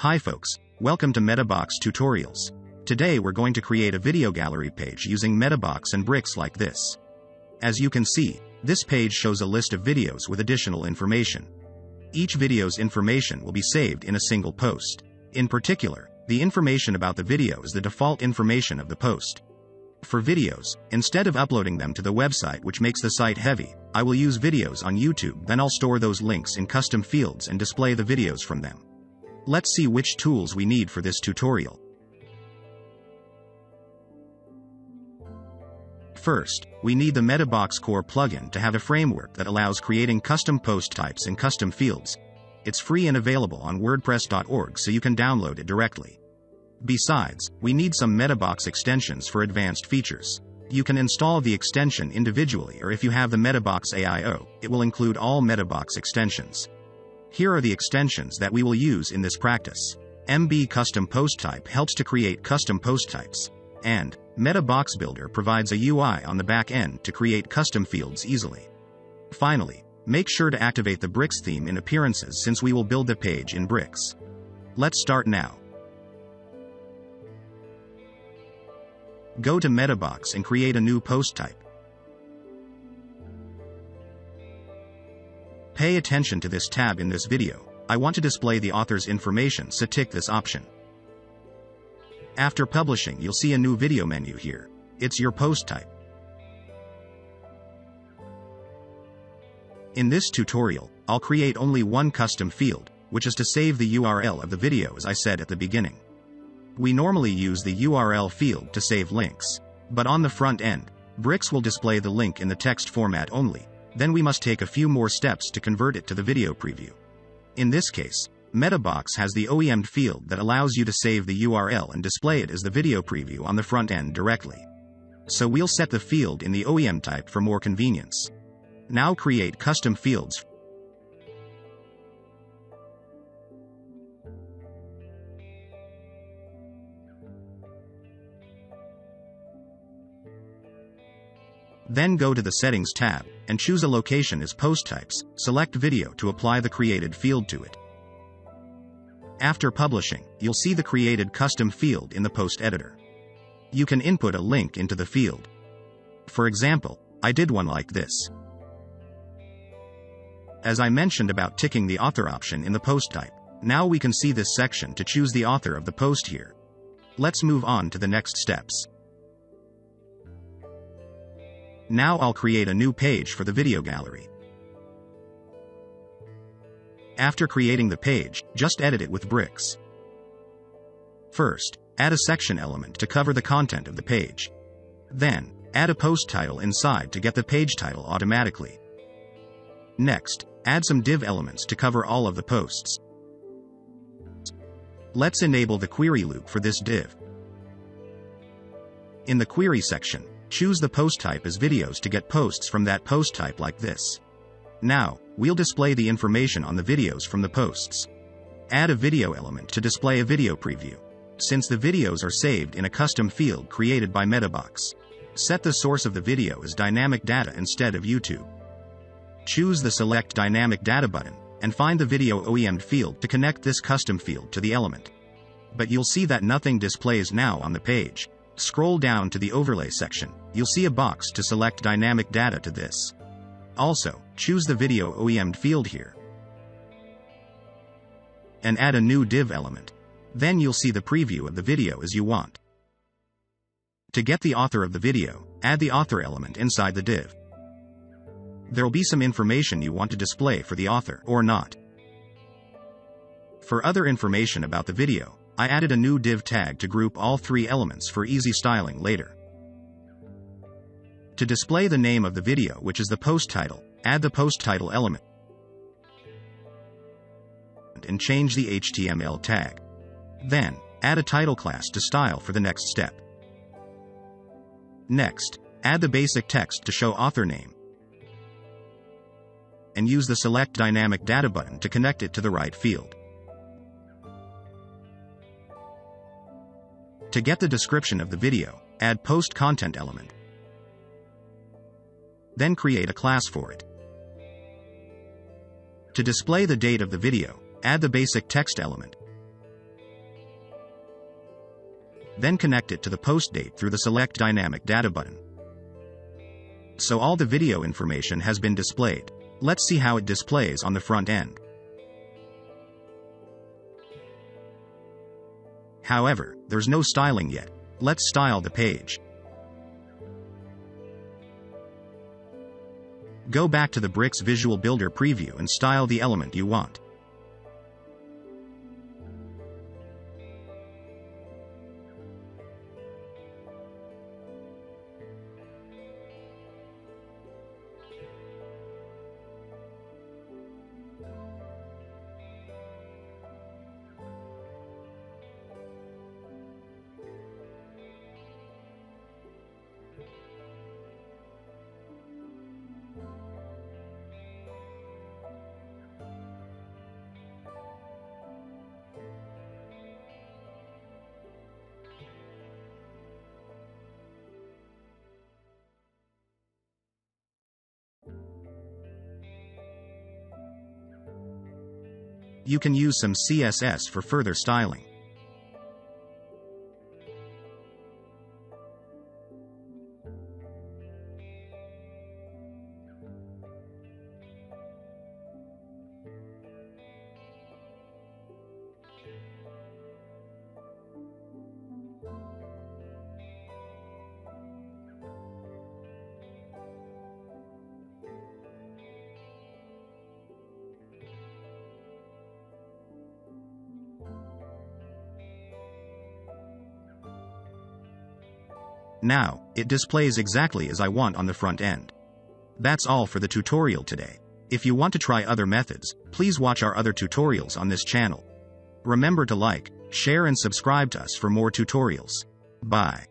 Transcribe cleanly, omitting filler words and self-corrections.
Hi folks, welcome to Metabox Tutorials. Today we're going to create a video gallery page using Metabox and bricks like this. As you can see, this page shows a list of videos with additional information. Each video's information will be saved in a single post. In particular, the information about the video is the default information of the post. For videos, instead of uploading them to the website, which makes the site heavy, I will use videos on YouTube, then I'll store those links in custom fields and display the videos from them. Let's see which tools we need for this tutorial. First, we need the Metabox Core plugin to have a framework that allows creating custom post types and custom fields. It's free and available on WordPress.org, so you can download it directly. Besides, we need some Metabox extensions for advanced features. You can install the extension individually, or if you have the Metabox AIO, it will include all Metabox extensions. Here are the extensions that we will use in this practice. MB Custom Post Type helps to create custom post types. And Metabox Builder provides a UI on the back end to create custom fields easily. Finally, make sure to activate the Bricks theme in Appearances since we will build the page in Bricks. Let's start now. Go to Metabox and create a new post type. Pay attention to this tab in this video. I want to display the author's information, so tick this option. After publishing, you'll see a new video menu here. It's your post type. In this tutorial, I'll create only one custom field, which is to save the URL of the video, as I said at the beginning. We normally use the URL field to save links. But on the front end, Bricks will display the link in the text format only. Then we must take a few more steps to convert it to the video preview. In this case, Metabox has the OEM field that allows you to save the URL and display it as the video preview on the front end directly. So we'll set the field in the OEM type for more convenience. Now create custom fields. Then go to the Settings tab, and choose a location as Post Types, select Video to apply the created field to it. After publishing, you'll see the created custom field in the post editor. You can input a link into the field. For example, I did one like this. As I mentioned about ticking the author option in the post type, now we can see this section to choose the author of the post here. Let's move on to the next steps. Now I'll create a new page for the video gallery. After creating the page, just edit it with Bricks. First, add a section element to cover the content of the page. Then, add a post title inside to get the page title automatically. Next, add some div elements to cover all of the posts. Let's enable the query loop for this div. In the query section, choose the post type as videos to get posts from that post type like this. Now, we'll display the information on the videos from the posts. Add a video element to display a video preview. Since the videos are saved in a custom field created by Metabox, set the source of the video as dynamic data instead of YouTube. Choose the Select Dynamic Data button, and find the video OEM field to connect this custom field to the element. But you'll see that nothing displays now on the page. Scroll down to the Overlay section, you'll see a box to select dynamic data to this. Also, choose the video OEM field here. And add a new div element. Then you'll see the preview of the video as you want. To get the author of the video, add the author element inside the div. There'll be some information you want to display for the author, or not. For other information about the video, I added a new div tag to group all three elements for easy styling later. To display the name of the video, which is the post title, add the post title element and change the HTML tag. Then, add a title class to style for the next step. Next, add the basic text to show author name, and use the Select Dynamic Data button to connect it to the right field. To get the description of the video, add Post Content element. Then create a class for it. To display the date of the video, add the basic text element. Then connect it to the post date through the Select Dynamic Data button. So all the video information has been displayed. Let's see how it displays on the front end. However, there's no styling yet. Let's style the page. Go back to the Bricks Visual Builder preview and style the element you want. You can use some CSS for further styling. Now, it displays exactly as I want on the front end. That's all for the tutorial today. If you want to try other methods, please watch our other tutorials on this channel. Remember to like, share and subscribe to us for more tutorials. Bye.